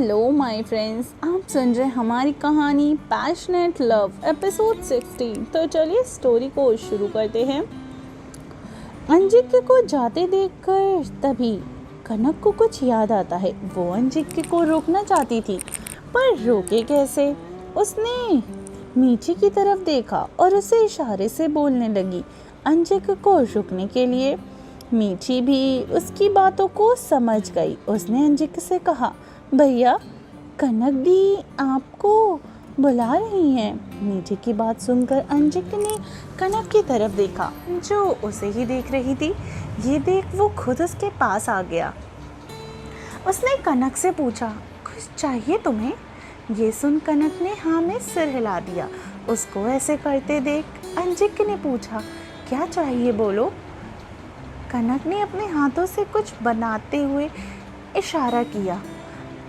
Hello my friends, आप सुन रहे हमारी कहानी पैशनेट लव एपिसोड 16। तो चलिए स्टोरी को शुरू करते हैं। अंजिक्य को जाते देखकर तभी कनक को कुछ याद आता है। वो अंजिक्य को रोकना चाहती थी, पर रोके कैसे। उसने मीठी की तरफ देखा और उसे इशारे से बोलने लगी अंजिक्य को रुकने के लिए। मीठी भी उसकी बातों को समझ गई। उसने अंजिक्य से कहा, भैया कनक दी आपको बुला रही हैं। मीठी की बात सुनकर अंजिक्य ने कनक की तरफ देखा, जो उसे ही देख रही थी। ये देख वो खुद उसके पास आ गया। उसने कनक से पूछा, कुछ चाहिए तुम्हें? ये सुन कनक ने हाँ में सिर हिला दिया। उसको ऐसे करते देख अंजिक्य ने पूछा, क्या चाहिए बोलो। कनक ने अपने हाथों से कुछ बनाते हुए इशारा किया।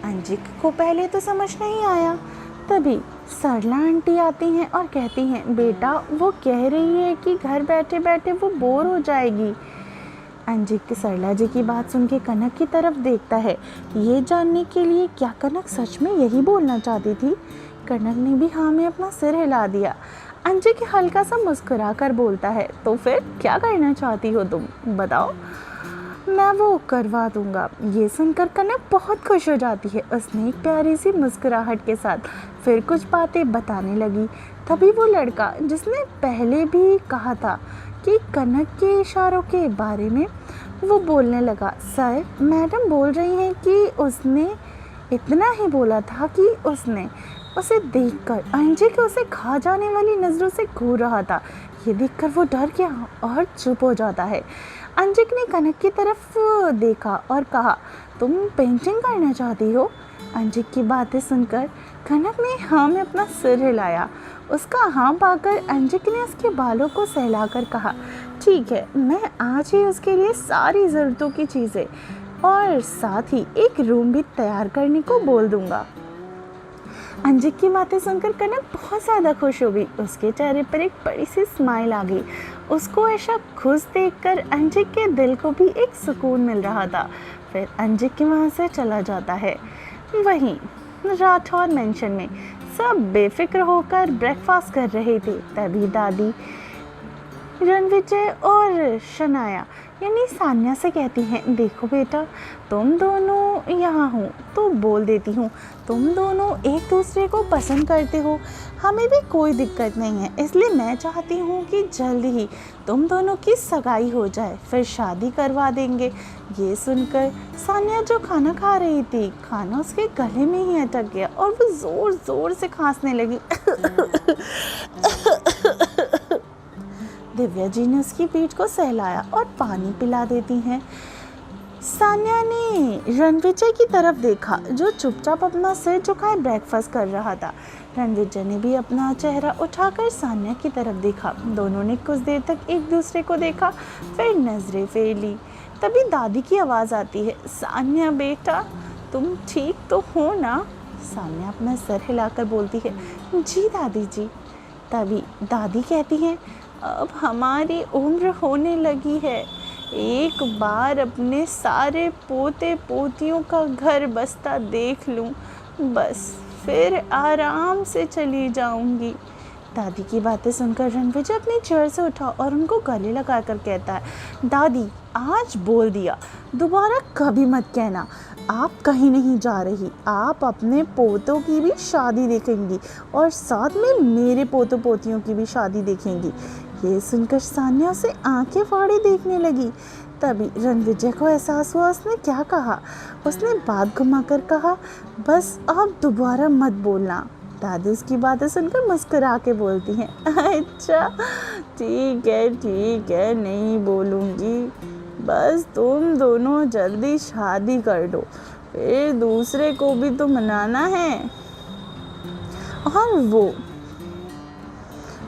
अंजिक्य को पहले तो समझ नहीं आया। तभी सरला आंटी आती हैं और कहती हैं, बेटा वो कह रही है कि घर बैठे बैठे वो बोर हो जाएगी। अंजिक्य सरला जी की बात सुन के कनक की तरफ देखता है, ये जानने के लिए क्या कनक सच में यही बोलना चाहती थी। कनक ने भी हाँ में अपना सिर हिला दिया। अंजिक्य हल्का सा मुस्कुरा कर बोलता है, तो फिर क्या करना चाहती हो तुम, बताओ, मैं वो करवा दूंगा। ये सुनकर कनक बहुत खुश हो जाती है। उसने एक प्यारी सी मुस्कुराहट के साथ फिर कुछ बातें बताने लगी। तभी वो लड़का जिसने पहले भी कहा था कि कनक के इशारों के बारे में, वो बोलने लगा, सर मैडम बोल रही हैं कि उसने इतना ही बोला था कि उसने उसे देखकर अंजिक्य उसे खा जाने वाली नज़रों से घूर रहा था। ये देखकर वो डर गया और चुप हो जाता है। अंजिक्य ने कनक की तरफ देखा और कहा, तुम पेंटिंग करना चाहती हो? अंजिक्य की बातें सुनकर कनक ने हाँ में अपना सिर हिलाया। उसका हाँ पाकर अंजिक्य ने उसके बालों को सहलाकर कहा, ठीक है, मैं आज ही उसके लिए सारी ज़रूरतों की चीज़ें और साथ ही एक रूम भी तैयार करने को बोल दूंगा। अंजिक्य की बातें सुनकर कनक बहुत ज़्यादा खुश हो गई। उसके चेहरे पर एक बड़ी सी स्माइल आ गई। उसको ऐसा खुश देखकर अंजिक्य के दिल को भी एक सुकून मिल रहा था। फिर अंजिक्य वहाँ से चला जाता है। वहीं राठौर मेंशन में सब बेफिक्र होकर ब्रेकफास्ट कर रहे थे। तभी दादी रणविजय और शनाया यानी सान्या से कहती हैं, देखो बेटा, तुम दोनों यहाँ हो तो बोल देती हूँ, तुम दोनों एक दूसरे को पसंद करते हो, हमें भी कोई दिक्कत नहीं है। इसलिए मैं चाहती हूँ कि जल्दी ही तुम दोनों की सगाई हो जाए, फिर शादी करवा देंगे। ये सुनकर सान्या जो खाना खा रही थी, खाना उसके गले में ही अटक गया और वो ज़ोर ज़ोर से खांसने लगी। दिव्या जी ने उसकी पीठ को सहलाया और पानी पिला देती हैं। सान्या ने रणविजय की तरफ देखा, जो चुपचाप अपना सिर झुकाए ब्रेकफास्ट कर रहा था। रणविजय ने भी अपना चेहरा उठाकर सान्या की तरफ देखा। दोनों ने कुछ देर तक एक दूसरे को देखा, फिर नजरें फेर ली। तभी दादी की आवाज़ आती है, सान्या बेटा, तुम ठीक तो हो ना? सान्या अपना सर हिलाकर बोलती है, जी दादी जी। तभी दादी कहती हैं, अब हमारी उम्र होने लगी है, एक बार अपने सारे पोते पोतियों का घर बसता देख लूं, बस फिर आराम से चली जाऊंगी। दादी की बातें सुनकर रणविजय अपनी चेयर से उठा और उनको गले लगाकर कहता है, दादी आज बोल दिया, दोबारा कभी मत कहना, आप कहीं नहीं जा रही। आप अपने पोतों की भी शादी देखेंगी और साथ में मेरे पोतों पोतियों की भी शादी देखेंगी। ये सुनकर सान्या उसे आंखें फाड़े देखने लगी। तभी रणविजय को एहसास हुआ उसने क्या कहा। उसने बात घुमाकर कहा, बस आप दोबारा मत बोलना। दादी उसकी बातें सुनकर मुस्कुरा के बोलती हैं, अच्छा ठीक है, नहीं बोलूँगी, बस तुम दोनों जल्दी शादी कर दो, फिर दूसरे को भी तो मनाना है।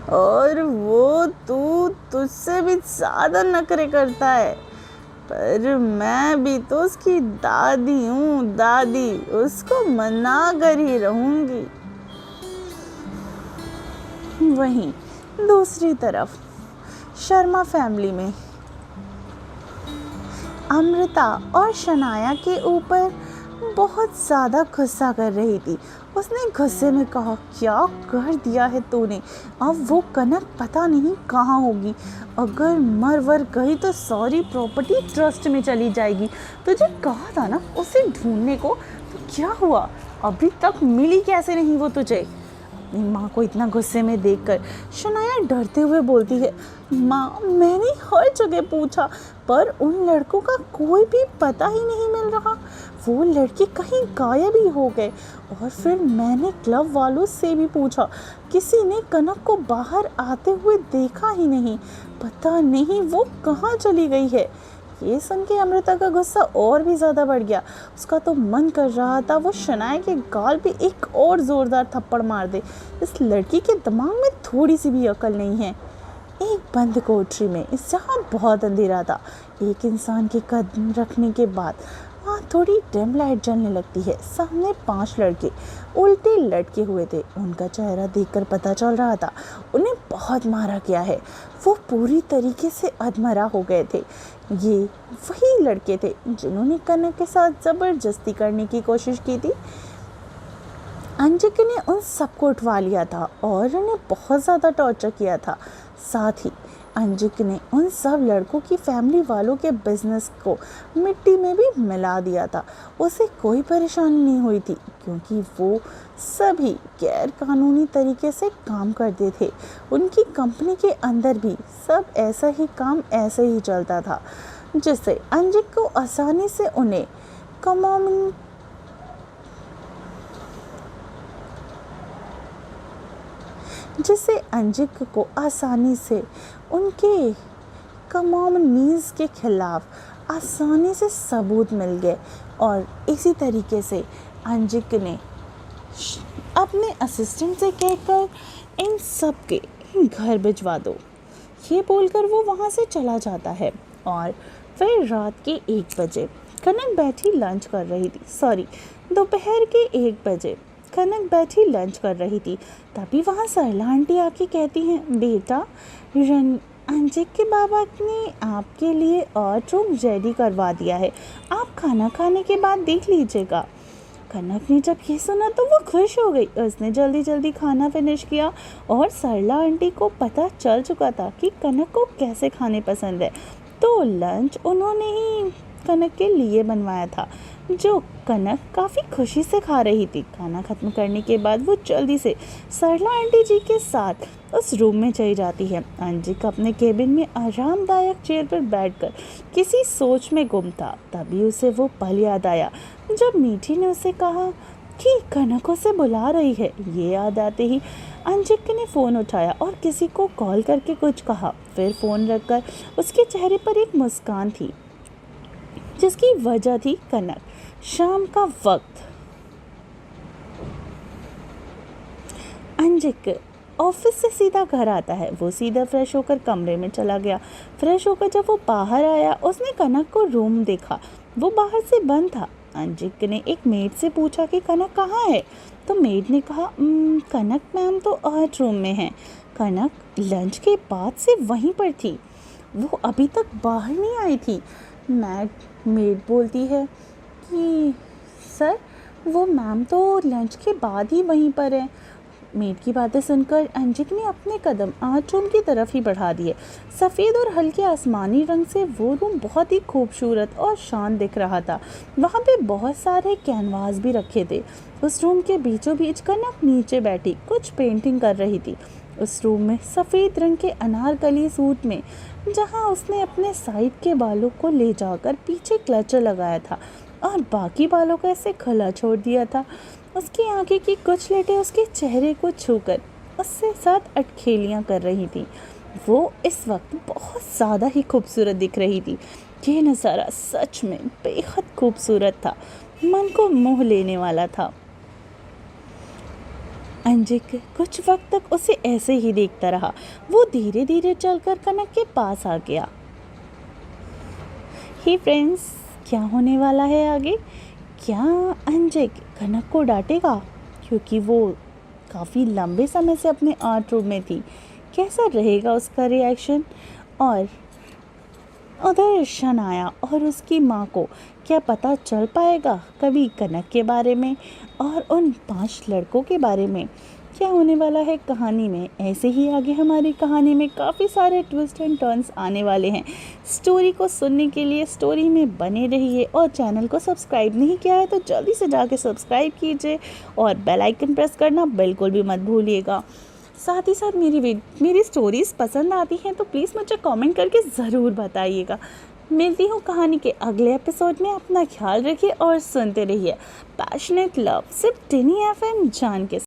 और वो तू तुझसे भी ज़्यादा नखरे करता है, पर मैं भी तो उसकी दादी हूँ, दादी, उसको मना कर ही रहूँगी। वहीं दूसरी तरफ शर्मा फैमिली में अमृता और शनाया के ऊपर बहुत ज़्यादा गुस्सा कर रही थी। उसने गुस्से में कहा, क्या कर दिया है तूने? अब वो कनक पता नहीं कहाँ होगी। अगर मर वर गई तो सारी प्रॉपर्टी ट्रस्ट में चली जाएगी। तुझे कहा था ना उसे ढूंढने को, तो क्या हुआ? अभी तक मिली कैसे नहीं वो तुझे? अपनी माँ को इतना गुस्से में देखकर शनाया डरते हुए बोलती है, माँ मैंने हर जगह पूछा पर उन लड़कों का कोई भी पता ही नहीं मिल रहा। वो लड़के कहीं गायब ही हो गए। और फिर मैंने क्लब वालों से भी पूछा, किसी ने कनक को बाहर आते हुए देखा ही नहीं। पता नहीं वो कहाँ चली गई है। ये सुन के अमृता का गुस्सा और भी ज़्यादा बढ़ गया। उसका तो मन कर रहा था वो शनाया के गाल पे एक और ज़ोरदार थप्पड़ मार दे। इस लड़की के दिमाग में थोड़ी सी भी अकल नहीं है। एक बंद कोठरी में जहाँ बहुत अंधेरा था, एक इंसान के कदम रखने के बाद वहाँ थोड़ी डिम लाइट जलने लगती है। सामने 5 लड़के उल्टे लटके हुए थे। उनका चेहरा देखकर पता चल रहा था उन्हें बहुत मारा गया है। वो पूरी तरीके से अधमरा हो गए थे। ये वही लड़के थे जिन्होंने कनक के साथ ज़बरदस्ती करने की कोशिश की थी। अंजिक ने उन सबको उठवा लिया था और उन्हें बहुत ज़्यादा टॉर्चर किया था। साथ ही अंजिक ने उन सब लड़कों की फैमिली वालों के बिजनेस को मिट्टी में भी मिला दिया था। उसे कोई परेशानी नहीं हुई थी क्योंकि वो सभी गैर कानूनी तरीके से काम करते थे। उनकी कंपनी के अंदर भी सब ऐसा ही काम ऐसे ही चलता था, जिससे अंजिक को आसानी से उन्हें कमाने जिससे अंजिक को आसानी से उनके कमोमनीज के खिलाफ आसानी से सबूत मिल गए। और इसी तरीके से अंजिक ने अपने असिस्टेंट से कहकर इन सब के घर भिजवा दो, ये बोलकर वो वहाँ से चला जाता है। और फिर रात के 1 बजे कनक बैठी लंच कर रही थी, दोपहर के 1 बजे कनक बैठी लंच कर रही थी। तभी वहाँ सरला आंटी आके कहती हैं, बेटा अंजिक के बाबा ने आपके और रूम रेडी करवा दिया है, आप खाना खाने के बाद देख लीजिएगा। कनक ने जब ये सुना तो वो खुश हो गई। उसने जल्दी जल्दी खाना फिनिश किया और सरला आंटी को पता चल चुका था कि कनक को कैसे खाने पसंद है, तो लंच उन्होंने ही कनक के लिए बनवाया था, जो कनक काफ़ी खुशी से खा रही थी। खाना ख़त्म करने के बाद वो जल्दी से सरला आंटी जी के साथ उस रूम में चली जाती है। अंजिक अपने केबिन में आरामदायक चेयर पर बैठकर किसी सोच में गुम था। तभी उसे वो पल याद आया जब मीठी ने उसे कहा कि कनक उसे बुला रही है। ये याद आते ही अंजिक ने फ़ोन उठाया और किसी को कॉल करके कुछ कहा। फिर फ़ोन रखकर उसके चेहरे पर एक मुस्कान थी जिसकी वजह थी कनक। शाम का वक्त अंजिक ऑफिस से सीधा घर आता है। वो सीधा फ्रेश होकर कमरे में चला गया। फ्रेश होकर जब वो बाहर आया उसने कनक को रूम देखा, वो बाहर से बंद था। अंजिक ने एक मेड से पूछा कि कनक कहाँ है, तो मेड ने कहा कनक मैम तो 8 रूम में है। कनक लंच के बाद से वहीं पर थी, वो अभी तक बाहर नहीं आई थी। मेड बोलती है कि सर वो मैम तो लंच के बाद ही वहीं पर है। मेड की बातें सुनकर अंजिक ने अपने कदम 8 रूम की तरफ ही बढ़ा दिए। सफ़ेद और हल्के आसमानी रंग से वो रूम बहुत ही खूबसूरत और शांत दिख रहा था। वहाँ पे बहुत सारे कैनवास भी रखे थे। उस रूम के बीचों बीच कनक नीचे बैठी कुछ पेंटिंग कर रही थी। उस रूम में सफ़ेद रंग के अनारकली सूट में, जहाँ उसने अपने साइड के बालों को ले जाकर पीछे क्लचर लगाया था और बाकी बालों को ऐसे खुला छोड़ दिया था। उसकी आंखें की कुछ लटें उसके चेहरे को छूकर उससे साथ अटखेलियाँ कर रही थी। वो इस वक्त बहुत ज़्यादा ही खूबसूरत दिख रही थी। ये नज़ारा सच में बेहद खूबसूरत था, मन को मोह लेने वाला था। अंजिक कुछ वक्त तक उसे ऐसे ही देखता रहा। वो धीरे धीरे चलकर कनक के पास आ गया। हे फ्रेंड्स, क्या होने वाला है आगे? क्या अंजिक कनक को डांटेगा क्योंकि वो काफ़ी लंबे समय से अपने 8 रूम में थी? कैसा रहेगा उसका रिएक्शन? और उधर शन आया और उसकी माँ को क्या पता चल पाएगा कभी कनक के बारे में और उन 5 लड़कों के बारे में। क्या होने वाला है कहानी में, ऐसे ही आगे हमारी कहानी में काफ़ी सारे ट्विस्ट एंड टर्न्स आने वाले हैं। स्टोरी को सुनने के लिए स्टोरी में बने रहिए और चैनल को सब्सक्राइब नहीं किया है तो जल्दी से जाके सब्सक्राइब कीजिए और बेल आइकन प्रेस करना बिल्कुल भी मत भूलिएगा। साथ ही साथ मेरी स्टोरीज़ पसंद आती हैं तो प्लीज़ मुझे कमेंट करके ज़रूर बताइएगा। मिलती हूँ कहानी के अगले एपिसोड में। अपना ख्याल रखिए और सुनते रहिए पैशनेट लव सिर्फ टिनी FM जान के।